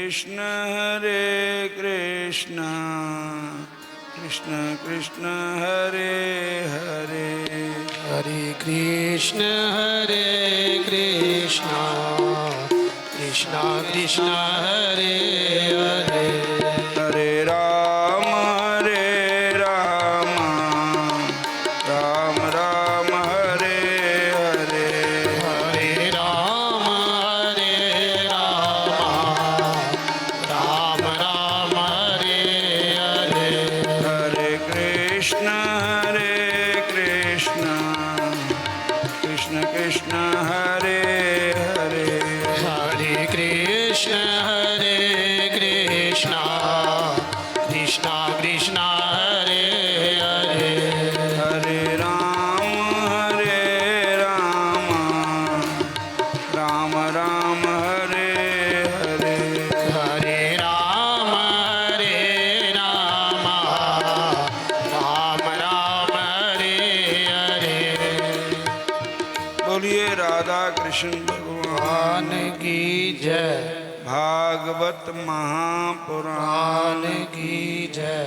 कृष्ण कृष्ण कृष्ण हरे हरे, हरे कृष्ण कृष्ण कृष्ण हरे हरे, हरे राम राम राम हरे हरे, हरे राम राम राम हरे हरे, हरे कृष्ण कृष्ण कृष्ण हरे हरे, हरे कृष्ण कृष्ण कृष्ण हरे हरे, हरे राम राम राम हरे हरे, हरे राम राम राम हरे हरे। बोलिए राधा कृष्ण भगवान भगवान की जय, भागवत महापुराण भगवान की जय,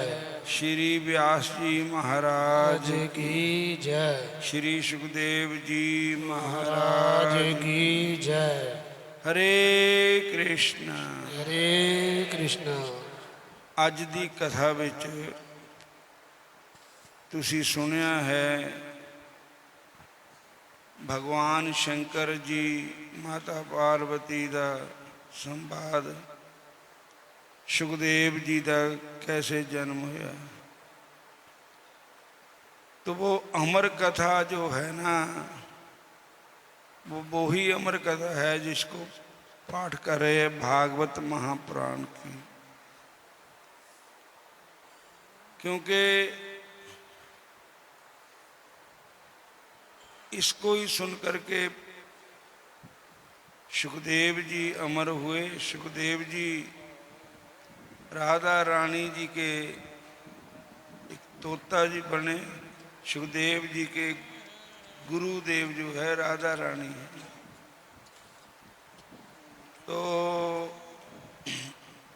श्री व्यास जी महाराज राज की जय, श्री सुखदेव जी राज महाराज की जय। हरे कृष्ण। हरे कृष्ण। ਅੱਜ ਦੀ ਕਥਾ ਵਿੱਚ ਤੁਸੀਂ ਸੁਣਿਆ ਹੈ भगवान शंकर जी माता पार्वती का संवाद, सुखदेव जी का कैसे जन्म होया। तो वो अमर कथा जो है ना, वो ही अमर कथा है जिसको पाठ कर रहे हैं भागवत महापुराण की। क्योंकि इसको ही सुन करके सुखदेव जी अमर हुए। सुखदेव जी राधा रानी जी के एक तोता जी बने। सुखदेव जी के गुरुदेव जो है राधा रानी है। तो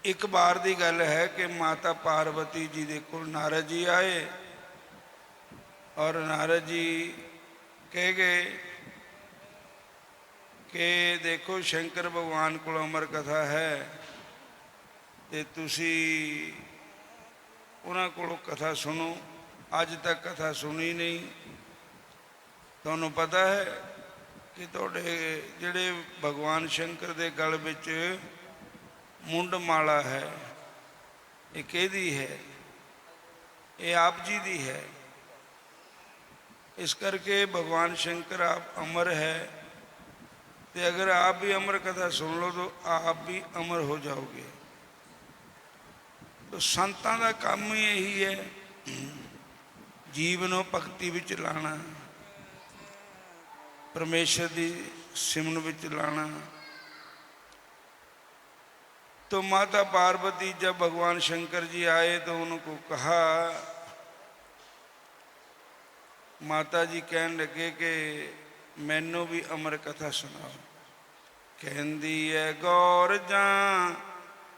एक बार की गल है कि माता पार्वती जी दे कोल नारद जी आए और नारद जी कह गए कि देखो शंकर भगवान को अमर कथा है ते तुसी उन्हां कोलों कथा सुनो। अज तक कथा सुनी नहीं। तुहानूं पता है कि तुहाडे जिहड़े भगवान शंकर दे गल विच मुंड माला है, ये किहदी है? ये आप जी दी है। इस करके भगवान शंकर आप अमर है। तो अगर आप भी अमर कथा सुन लो तो आप भी अमर हो जाओगे। तो संतां दा काम ही यही है, जीवन भगती विच लाना, परमेश्वर की सिमरन विच लाना। तो माता पार्वती जब भगवान शंकर जी आए तो उनको कहा, माता जी कहन लगे कि मैनू भी अमर कथा सुनाओ। कहंदी है गौर जा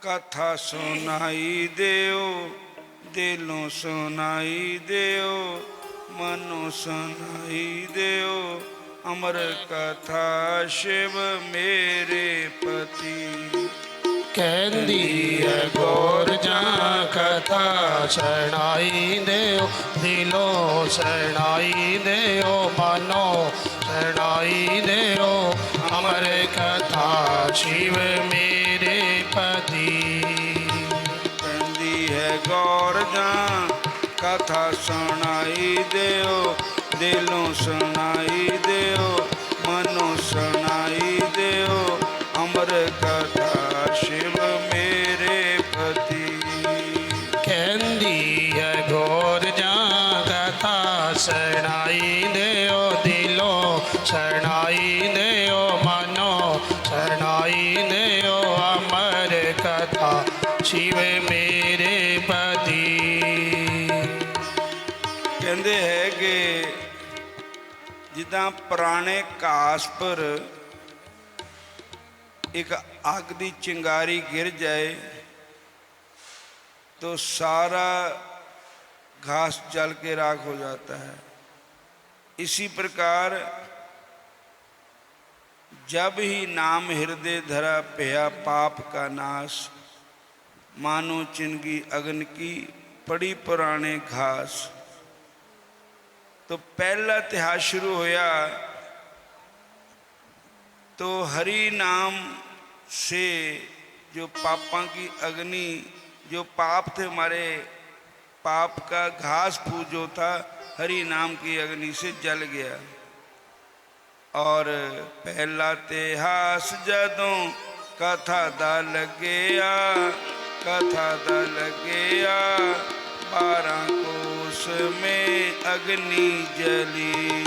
कथा सुनाई देओ, दिलों सुनाई देओ, मनो सुनाई देओ, अमर कथा शिव मेरे पति। कहंदी है गौर जा कथा शरणाई देओ, दिलों शरणाई देओ, मनो शरणाई देओ, अमर कथा शिव मेरे पति। कहंदी है गौर जा कथा सुनाई देओ, दिलों सुनाई देओ, मनो सुनाई देओ, अमर कथा शिव मेरे पति। कहंदी है गौर जा कथा शरणाई देओ, दिलों शरणाई देओ, मनो शरणाई देओ, अमर कथा शिव मेरे पति। कहते हैं कि जिदा पुराने घास पर एक आग की चिंगारी गिर जाए तो सारा घास जल के राख हो जाता है। इसी प्रकार जब ही नाम हृदय धरा भया पाप का नाश, मानो चिंगी अग्नि की पड़ी पुराने घास। तो पहला इतिहास शुरू होया तो हरि नाम से जो पापां की अग्नि, जो पाप थे हमारे, पाप का घास फूस जो था हरि नाम की अग्नि से जल गया। और पहला इतिहास जदों कथा दा लगया, कथा दा लगया 12 कोस में अग्नि जली।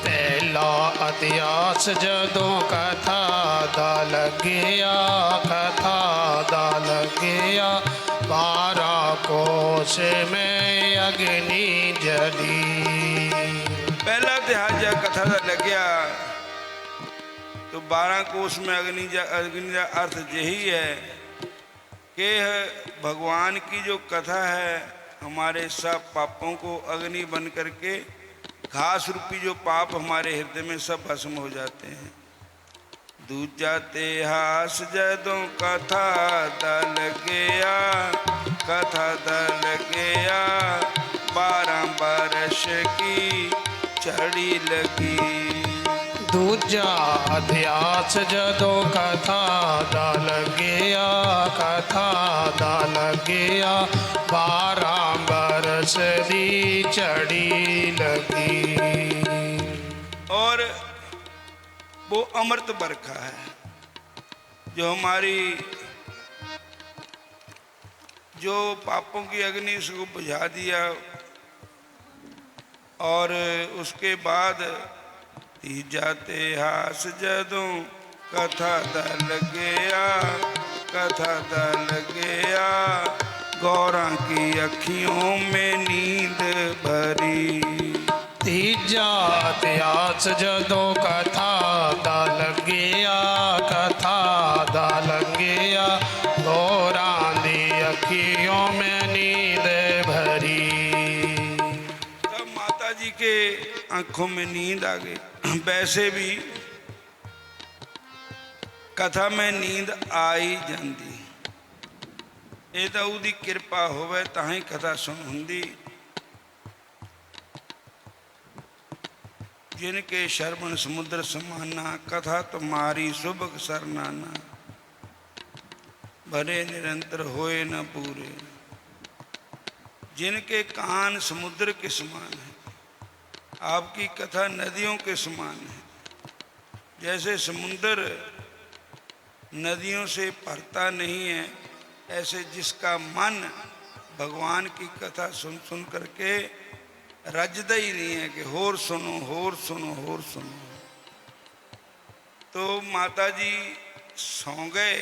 पहला इतिहास जदों कथा दा लगया, कथा दा लगया 12 कोस में अग्नि जली। पहला इतिहास जब कथा का लग्या तो 12 कोस में अग्नि का अर्थ यही है कि भगवान की जो कथा है हमारे सब पापों को अग्नि बन करके घास रूपी जो पाप हमारे हृदय में सब भस्म हो जाते हैं। दूजा इतिहास जदों कथा दल गया, कथा दल गया 12 बरस की चढ़ी लगी। दूजा इतिहास जदों कथा दा लगया, कथा दा लगया 12 बरस दी चढ़ी लगी। और वो अमृत बरखा है जो हमारी जो पापों की अग्नि उसको बुझा दिया। और उसके बाद तीजा इतिहास जदों कथा दल गया, कथा दल गया गौरा की अखियों में नींद भरी। तीजा इतिहास जदों कथा दा लगया, कथा दा लगया गौरां दी अखियों में नींद भरी। तब माता जी के आंखों में नींद आ गई। वैसे भी कथा में नींद आ ही जाती, ये तो उसकी कृपा होवे तां ही कथा सुन हुंदी। जिनके शरवण समुद्र समाना, कथा तुम्हारी सुबह सरनाना, भरे निरंतर होए न पूरे। जिनके कान समुद्र के समान है, आपकी कथा नदियों के समान है। जैसे समुद्र नदियों से भरता नहीं है, ऐसे जिसका मन भगवान की कथा सुन सुन करके रजदा ही नहीं है कि होर सुनो होर सुनो होर सुनो। तो माता जी सौ गए।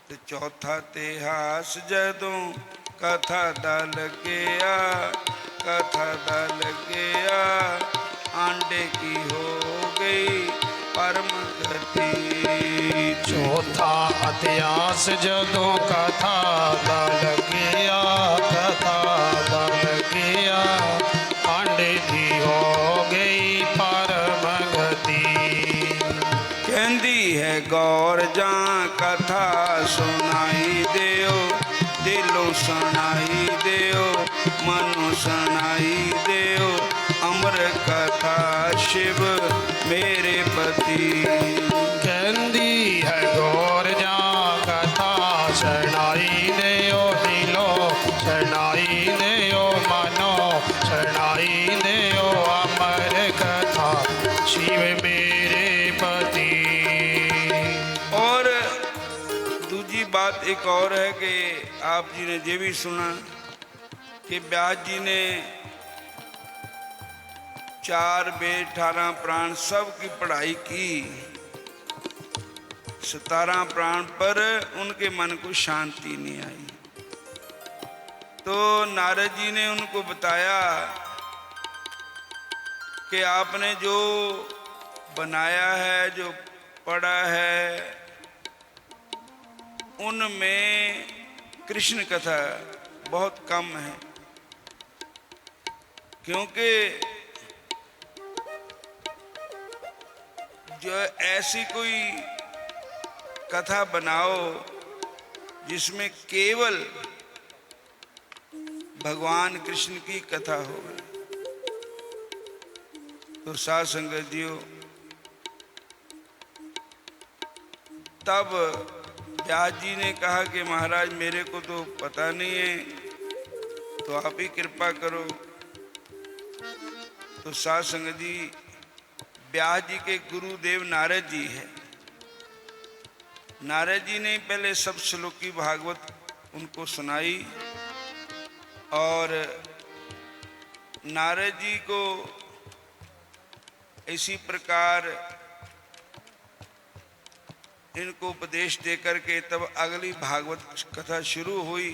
तो चौथा इतिहास जदों कथा दल गया, कथा दल गया आंडे की हो गई परम गति। चौथा इतिहास जदों कथा दा लगया, कथा दा लगया आंडे की हो गई परम गति। कहंदी है गौर जा कथा सुनाई देओ, दिलों सुनाई देओ, मनो सुनाई देओ अमर कथा शिव मेरे पति। कहंदी है गौर जा कथा सुनाई देओ, दिलों सुनाई देओ, मनो सुनाई देओ अमर कथा शिव मेरे पति। और दूजी बात एक और है कि आप जी ने ये भी सुना कि व्यास जी ने 4 वेद 18 प्राण सब की पढ़ाई की, 17 प्राण पर उनके मन को शांति नहीं आई। तो नारद जी ने उनको बताया कि आपने जो बनाया है, जो पढ़ा है उनमें कृष्ण कथा बहुत कम है, क्योंकि जो ऐसी कोई कथा बनाओ जिसमें केवल भगवान कृष्ण की कथा हो, तो साध संगत जियो तब व्यास जी ने कहा कि महाराज मेरे को तो पता नहीं है, तो आप ही कृपा करो। तो साध संगत जी व्यास जी के गुरुदेव नारद जी है। नारद जी ने पहले सब श्लोकी भागवत उनको सुनाई और नारद जी को इसी प्रकार इनको उपदेश दे करके तब अगली भागवत कथा शुरू हुई।